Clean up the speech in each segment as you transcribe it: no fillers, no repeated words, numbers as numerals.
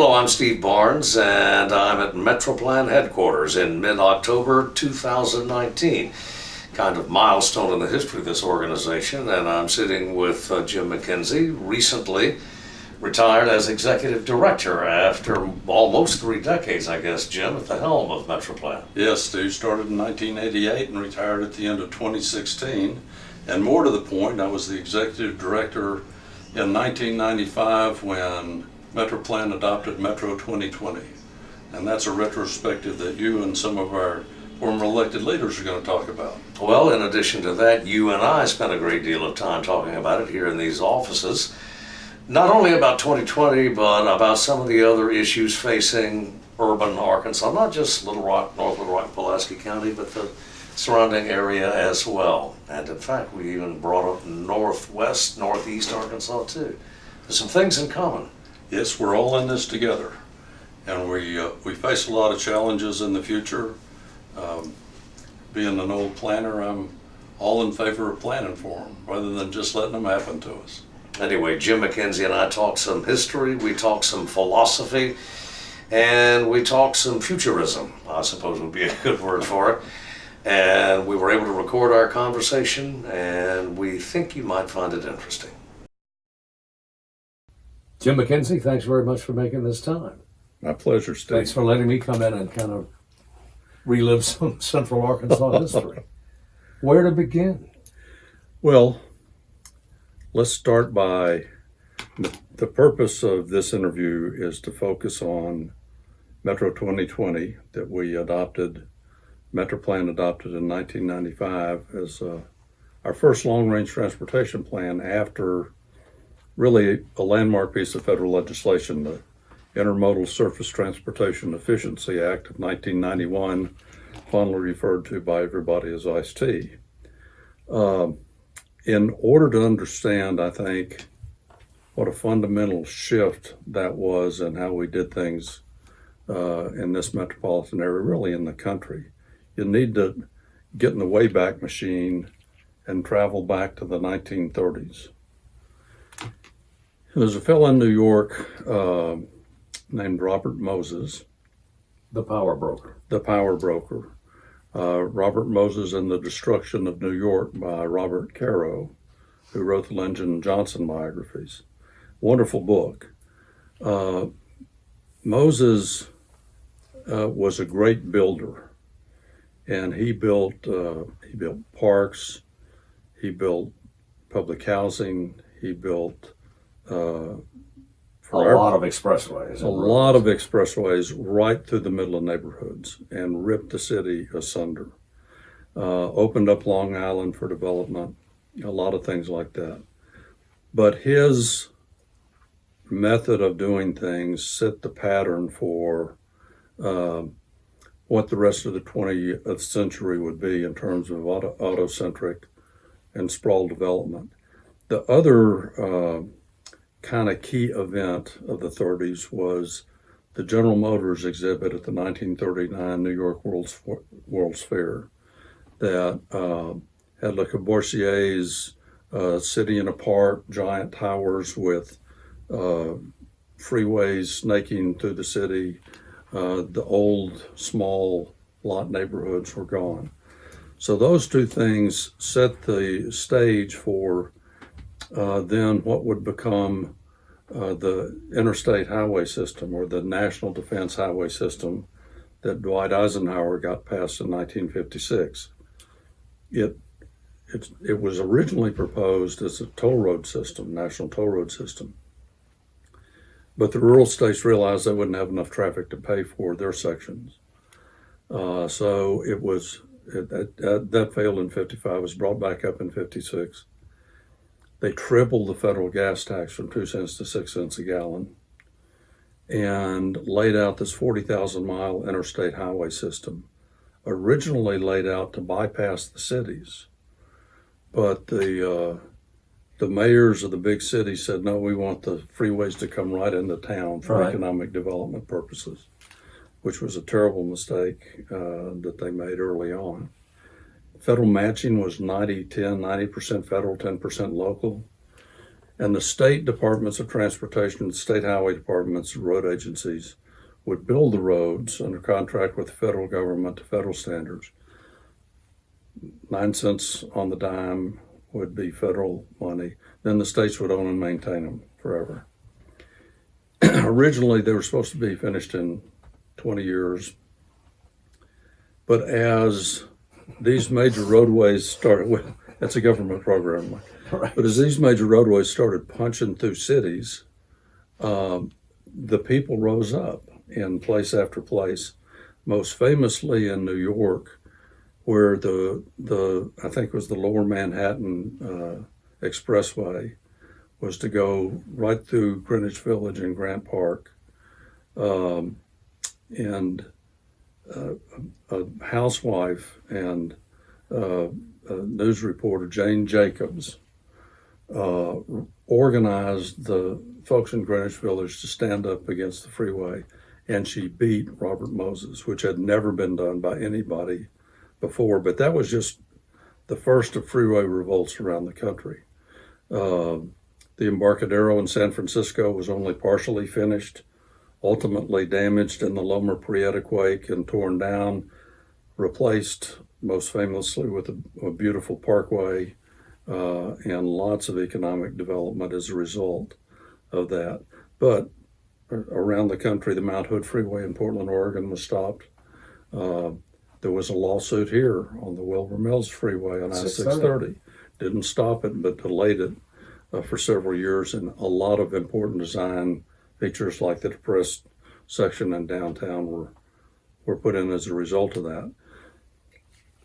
Hello, I'm Steve Barnes, and I'm at Metroplan headquarters in mid-October 2019. Kind of milestone in the history of this organization, and I'm sitting with Jim McKenzie, recently retired as executive director after almost 3 decades, I guess, Jim, at the helm of Metroplan. Yes, Steve started in 1988 and retired at the end of 2016. And more to the point, I was the executive director in 1995 when Metroplan adopted Metro 2020. And that's a retrospective that you and some of our former elected leaders are going to talk about. Well, in addition to that, you and I spent a great deal of time talking about it here in these offices. Not only about 2020, but about some of the other issues facing urban Arkansas, not just Little Rock, North Little Rock, Pulaski County, but the surrounding area as well. And in fact, we even brought up northwest, northeast Arkansas too. There's some things in common. Yes, we're all in this together, and we face a lot of challenges in the future. Being an old planner, I'm all in favor of planning for them, rather than just letting them happen to us. Anyway, Jim McKenzie and I talked some history, we talked some philosophy, and we talked some futurism, I suppose would be a good word for it. And we were able to record our conversation, and we think you might find it interesting. Jim McKenzie, thanks very much for making this time. My pleasure, Steve. Thanks for letting me come in and kind of relive some Central Arkansas history. Where to begin? Well, let's start by the purpose of this interview is to focus on Metro 2020 that we adopted, Metroplan adopted in 1995 as our first long-range transportation plan after really a landmark piece of federal legislation, the Intermodal Surface Transportation Efficiency Act of 1991, fondly referred to by everybody as ICE-T. In order to understand, I think, what a fundamental shift that was in how we did things in this metropolitan area, really in the country, you need to get in the Wayback Machine and travel back to the 1930s. There's a fellow in New York named Robert Moses. The power broker. The power broker. Robert Moses and the Destruction of New York by Robert Caro, who wrote the Lyndon Johnson biographies. Wonderful book. Moses was a great builder, and he built parks, he built public housing, he built a lot of expressways. A lot of expressways right through the middle of neighborhoods and ripped the city asunder. Opened up Long Island for development, a lot of things like that. But his method of doing things set the pattern for what the rest of the 20th century would be in terms of auto-centric and sprawl development. The other kind of key event of the 30s was the General Motors exhibit at the 1939 New York World's Fair that had Le Corbusier's City in a Park, giant towers with freeways snaking through the city. The old small lot neighborhoods were gone. So those two things set the stage for then what would become the interstate highway system, or the National Defense Highway System that Dwight Eisenhower got passed in 1956. It was originally proposed as a toll road system, national toll road system. But the rural states realized they wouldn't have enough traffic to pay for their sections. So that failed in 55, was brought back up in 56. They tripled the federal gas tax from 2 cents to 6 cents a gallon and laid out this 40,000 mile interstate highway system, originally laid out to bypass the cities. But the mayors of the big cities said, no, we want the freeways to come right into town for economic development purposes, which was a terrible mistake that they made early on. Federal matching was 90-10, 90% federal, 10% local. And the state departments of transportation, state highway departments, road agencies would build the roads under contract with the federal government to federal standards. 9 cents on the dime would be federal money. Then the states would own and maintain them forever. Originally, they were supposed to be finished in 20 years. But as these major roadways started, well, that's a government program. Right. But as these major roadways started punching through cities, the people rose up in place after place, most famously in New York, where the I think it was the Lower Manhattan Expressway was to go right through Greenwich Village and Grant Park, and a housewife and a news reporter, Jane Jacobs, organized the folks in Greenwich Village to stand up against the freeway, and she beat Robert Moses, which had never been done by anybody before. But that was just the first of freeway revolts around the country. The Embarcadero in San Francisco was only partially finished, ultimately damaged in the Loma Prieta quake and torn down, replaced most famously with a beautiful parkway and lots of economic development as a result of that. But around the country, the Mount Hood Freeway in Portland, Oregon was stopped. There was a lawsuit here on the Wilbur Mills Freeway on I-630. Didn't stop it, but delayed it for several years, and a lot of important design features like the depressed section in downtown were put in as a result of that.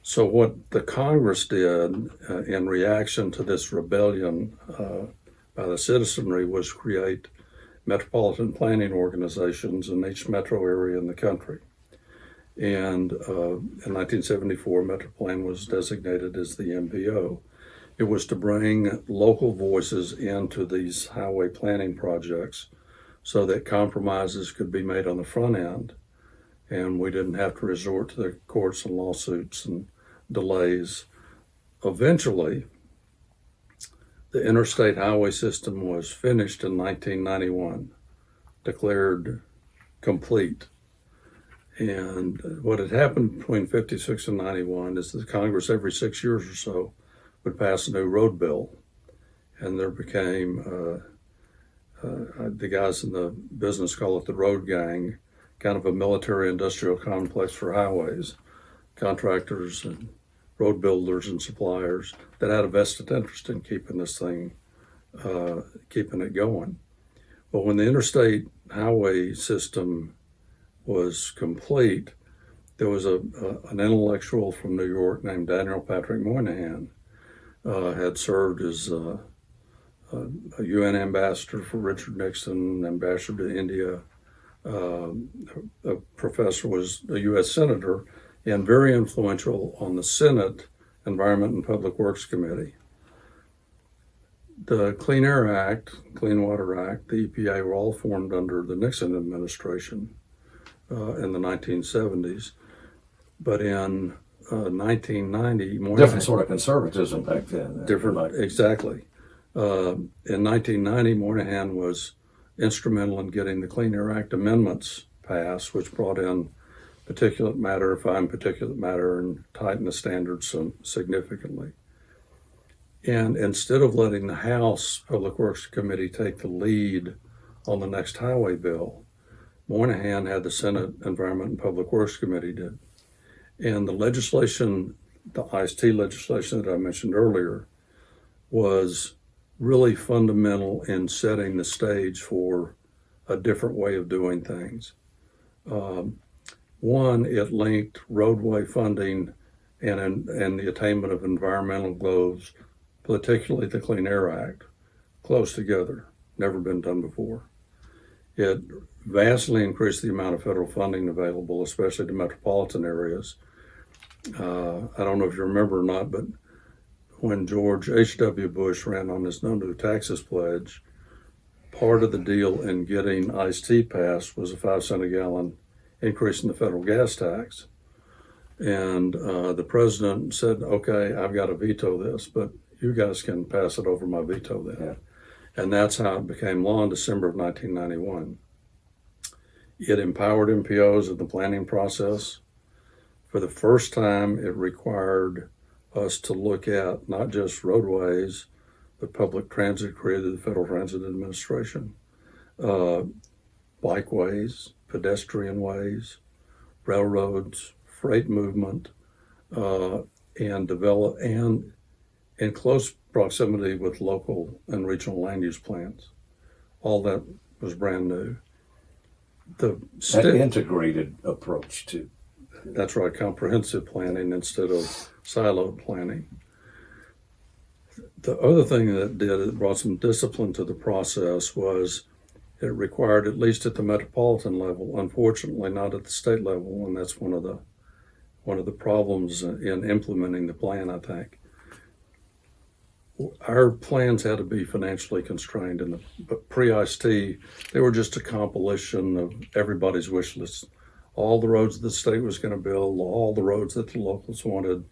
So what the Congress did in reaction to this rebellion by the citizenry was create metropolitan planning organizations in each metro area in the country. And in 1974, Metroplan was designated as the MPO. It was to bring local voices into these highway planning projects so that compromises could be made on the front end, and we didn't have to resort to the courts and lawsuits and delays. Eventually, the interstate highway system was finished in 1991, declared complete. And what had happened between 56 and 91 is that Congress every 6 years or so would pass a new road bill. And there became, the guys in the business call it the road gang, kind of a military industrial complex for highways, contractors and road builders and suppliers that had a vested interest in keeping this thing, keeping it going. But when the interstate highway system was complete, there was an intellectual from New York named Daniel Patrick Moynihan, had served as a UN ambassador for Richard Nixon, ambassador to India. A professor, was a U.S. senator, and very influential on the Senate Environment and Public Works Committee. The Clean Air Act, Clean Water Act, the EPA were all formed under the Nixon administration in the 1970s. But in 1990, different sort of conservatism back then. Different, exactly. In 1990, Moynihan was instrumental in getting the Clean Air Act amendments passed, which brought in particulate matter, fine particulate matter, and tightened the standards significantly. And instead of letting the House Public Works Committee take the lead on the next highway bill, Moynihan had the Senate Environment and Public Works Committee did. And the legislation, the IST legislation that I mentioned earlier, was really fundamental in setting the stage for a different way of doing things. One, it linked roadway funding and the attainment of environmental goals, particularly the Clean Air Act, close together. Never been done before. It vastly increased the amount of federal funding available, especially to metropolitan areas. I don't know if you remember or not, but when George H.W. Bush ran on his no new taxes pledge, part of the deal in getting ICE-T passed was a 5 cent a gallon increase in the federal gas tax. And the president said, okay, I've got to veto this, but you guys can pass it over my veto then. And that's how it became law in December of 1991. It empowered MPOs in the planning process. For the first time, it required us to look at not just roadways, but public transit created the Federal Transit Administration, bikeways, pedestrian ways, railroads, freight movement, and develop and in close proximity with local and regional land use plans. All that was brand new. An integrated approach to. That's right, comprehensive planning instead of siloed planning. The other thing that it brought some discipline to the process was it required, at least at the metropolitan level, unfortunately not at the state level, and that's one of the problems in implementing the plan, I think. Our plans had to be financially constrained, and pre-IST, they were just a compilation of everybody's wish list. All the roads the state was going to build, all the roads that the locals wanted,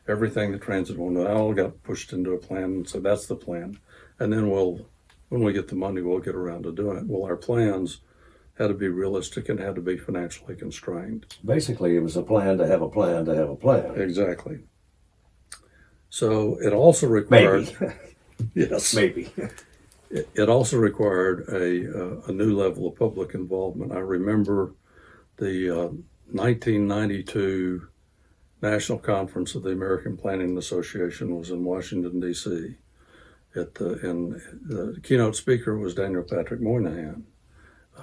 everything the transit wanted, all got pushed into a plan, and so that's the plan. And then when we get the money, we'll get around to doing it. Well, our plans had to be realistic and had to be financially constrained. Basically, it was a plan to have a plan to have a plan. Exactly. So it also required, Maybe. yes, Maybe. It also required a new level of public involvement. I remember the 1992 National Conference of the American Planning Association was in Washington, D.C. And the keynote speaker was Daniel Patrick Moynihan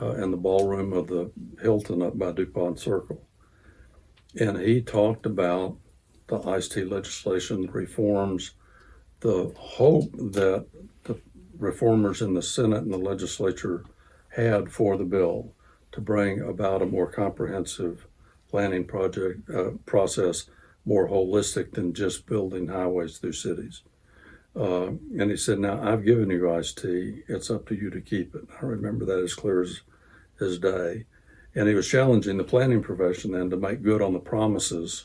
in the ballroom of the Hilton up by DuPont Circle. And he talked about the IST legislation, the reforms, the hope that the reformers in the Senate and the legislature had for the bill to bring about a more comprehensive planning process, more holistic than just building highways through cities. And he said, now I've given you IST, it's up to you to keep it. I remember that as clear as day. And he was challenging the planning profession then to make good on the promises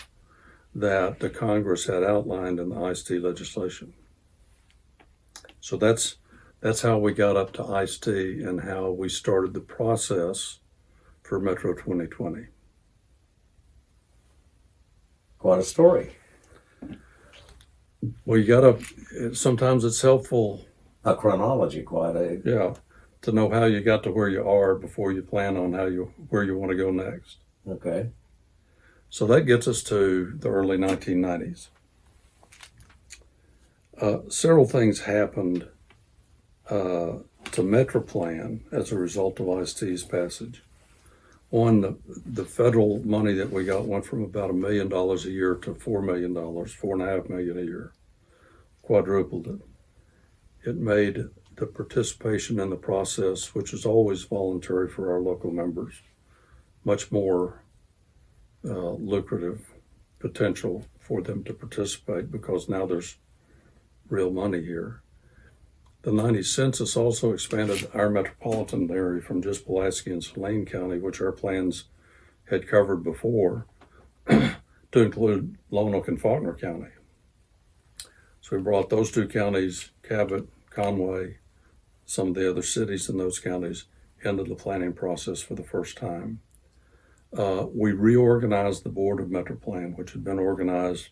that the Congress had outlined in the IST legislation. So that's how we got up to IST and how we started the process for Metro 2020. Quite a story. Well, sometimes it's helpful. A chronology, To know how you got to where you are before you plan on where you want to go next. Okay. So that gets us to the early 1990s. Several things happened to Metroplan as a result of IST's passage. One, the federal money that we got went from about $1 million a year to $4 million, $4.5 million a year, quadrupled it. It made the participation in the process, which is always voluntary for our local members, much more lucrative potential for them to participate because now there's real money here. The 90 census also expanded our metropolitan area from just Pulaski and Saline County, which our plans had covered before, to include Lonoke and Faulkner County. So we brought those two counties, Cabot, Conway, some of the other cities in those counties, into the planning process for the first time. We reorganized the Board of Metroplan, which had been organized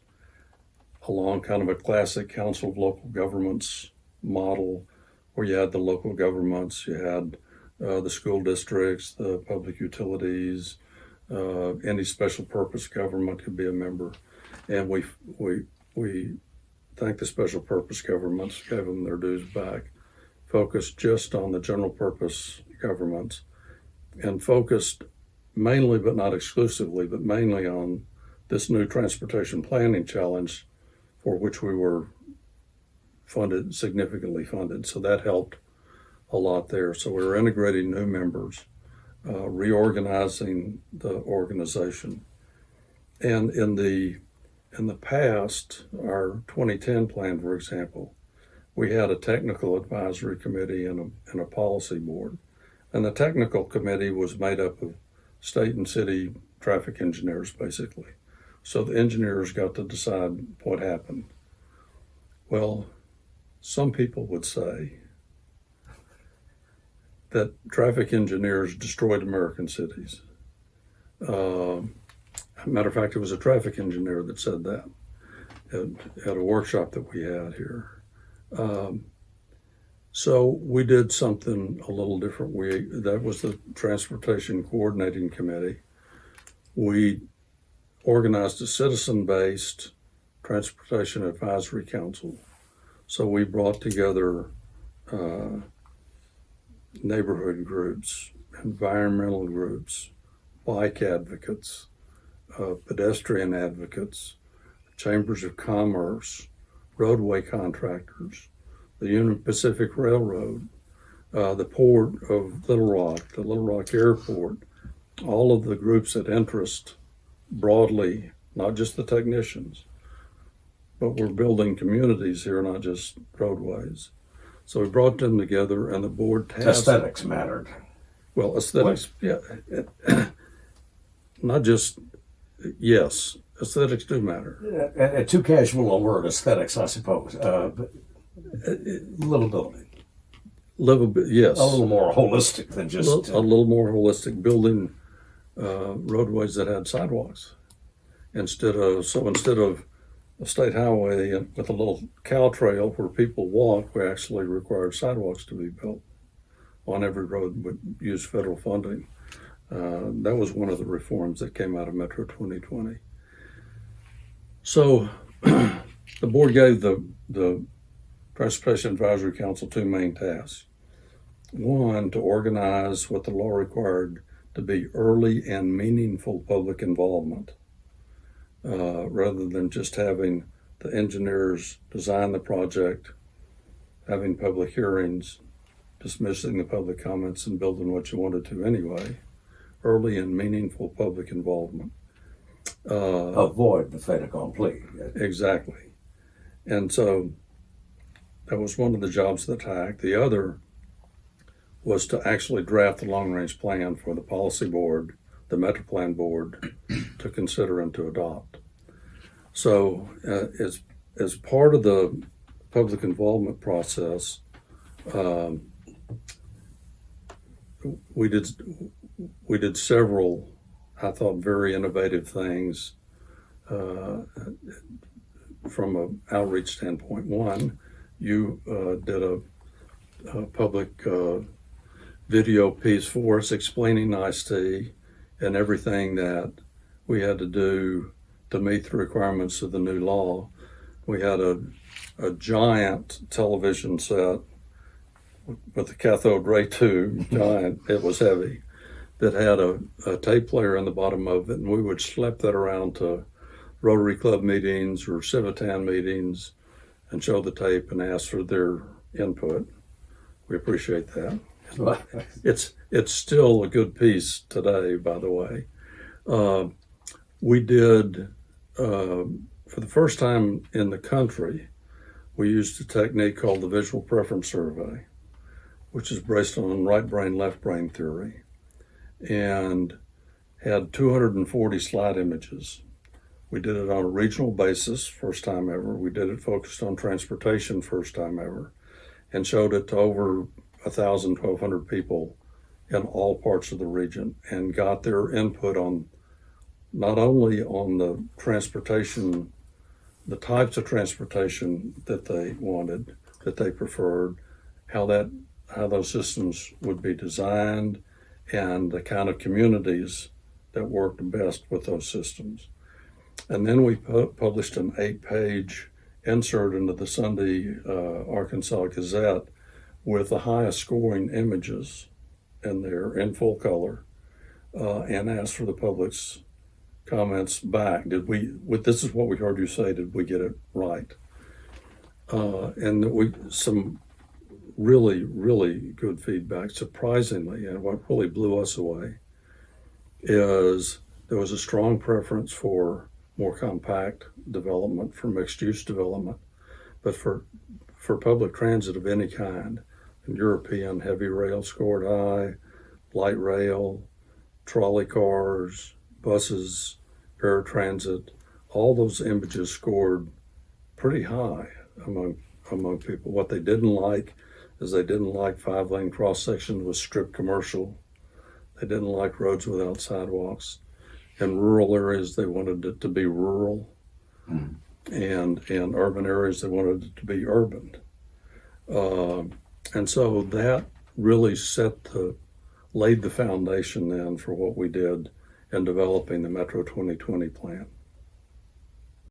along kind of a classic Council of Local Governments model, where you had the local governments, you had the school districts, the public utilities, any special purpose government could be a member. And we thank the special purpose governments, gave them their dues back, focused just on the general purpose governments, and focused mainly, but not exclusively, but mainly on this new transportation planning challenge for which we were significantly funded. So that helped a lot there. So we were integrating new members, reorganizing the organization. And in the past, our 2010 plan, for example, we had a technical advisory committee and a policy board. And the technical committee was made up of state and city traffic engineers, basically. So the engineers got to decide what happened. Well, some people would say that traffic engineers destroyed American cities. Matter of fact, it was a traffic engineer that said that at a workshop that we had here. So we did something a little different. That was the Transportation Coordinating Committee. We organized a citizen-based Transportation Advisory Council. So we brought together neighborhood groups, environmental groups, bike advocates, pedestrian advocates, chambers of commerce, roadway contractors, the Union Pacific Railroad, the Port of Little Rock, the Little Rock Airport, all of the groups of interest broadly, not just the technicians, but we're building communities here, not just roadways. So we brought them together, and the board tasked. Aesthetics mattered. Well, aesthetics, yeah. Not just, yes, aesthetics do matter. Too casual a word, aesthetics, I suppose. But Little bit, yes. A little more holistic than just a little more holistic, building roadways that had sidewalks instead of a state highway with a little cow trail where people walk. We actually required sidewalks to be built on every road, would use federal funding. That was one of the reforms that came out of Metro 2020. So the board gave the Transportation Advisory Council two main tasks. One, to organize what the law required to be early and meaningful public involvement, rather than just having the engineers design the project, having public hearings, dismissing the public comments and building what you wanted to anyway. Early and meaningful public involvement. Avoid the fait accompli. Exactly. And so that was one of the jobs of the TAC. The other was to actually draft the long-range plan for the policy board, the Metro Plan board, to consider and to adopt. So as part of the public involvement process, we did several, I thought, very innovative things from an outreach standpoint. One, you did a public video piece for us explaining ICE and everything that we had to do to meet the requirements of the new law. We had a giant television set with a cathode ray tube, giant, it was heavy, that had a tape player in the bottom of it, and we would schlep that around to Rotary Club meetings or Civitan meetings and show the tape and ask for their input. We appreciate that. It's still a good piece today, by the way. We did, for the first time in the country, we used a technique called the visual preference survey, which is based on right brain, left brain theory, and had 240 slide images. We did it on a regional basis, first time ever. We did it focused on transportation, first time ever, and showed it to over 1,000, 1,200 people in all parts of the region, and got their input on not only on the transportation, the types of transportation that they wanted, that they preferred, how those systems would be designed, and the kind of communities that worked best with those systems. And then we published an 8-page insert into the Sunday Arkansas Gazette with the highest scoring images in there in full color, and asked for the public's comments back. This is what we heard you say, did we get it right? And some really, really good feedback, surprisingly, and what really blew us away is there was a strong preference for more compact development, for mixed-use development, but for public transit of any kind. And European heavy rail scored high, light rail, trolley cars, buses, air transit, all those images scored pretty high among people. What they didn't like is they didn't like 5-lane cross sections with strip commercial. They didn't like roads without sidewalks. In rural areas, they wanted it to be rural. And in urban areas, they wanted it to be urban. And so that really laid the foundation then for what we did in developing the Metro 2020 plan.